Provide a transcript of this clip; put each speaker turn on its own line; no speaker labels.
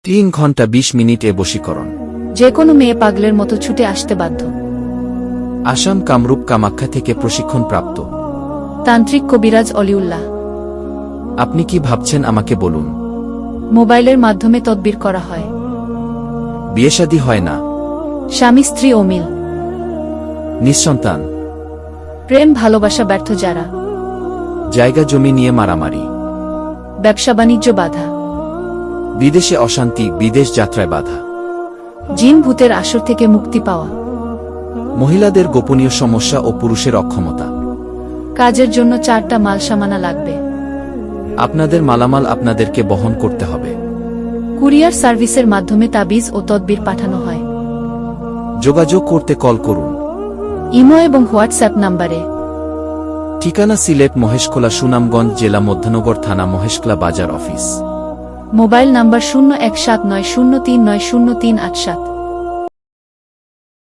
3 ঘন্টা 20 মিনিট বশীকরণ।
যে কোনো মেয়ে পাগলের মতো ছুটে আসতে বাধ্য।
আসাম কামরূপ কামাখ্যা থেকে প্রশিক্ষণপ্রাপ্ত
তান্ত্রিক কবিরাজ অলিউল্লাহ।
আপনি কি ভাবছেন আমাকে বলুন।
মোবাইলের মাধ্যমে তদবির করা হয়।
বিয়েশাদী হয় না,
স্বামী স্ত্রী অমিল,
নিঃসন্তান,
প্রেম ভালোবাসা ব্যর্থ যারা,
জায়গা জমি নিয়ে মারামারি,
ব্যবসা বাণিজ্য বাধা,
বিদেশে অশান্তি, বিদেশ যাত্রায় বাধা,
জিন ভূতের আসর থেকে মুক্তি পাওয়া,
মহিলাদের গোপনীয় সমস্যা ও পুরুষের অক্ষমতা।
কাজের জন্য 4টা মালসামানা লাগবে।
আপনাদের মালামাল আপনাদেরকে বহন করতে হবে।
কুরিয়ার সার্ভিসের মাধ্যমে তাবিজ ও তদবির পাঠানো হয়।
যোগাযোগ করতে কল করুন।
ইমো এবং হোয়াটসঅ্যাপ নাম্বারে।
ঠিকানা সিলেট মহেশখোলা, সুনামগঞ্জ জেলা, মধ্যনগর থানা, মহেশখোলা বাজার অফিস।
Mobile number 017903900387।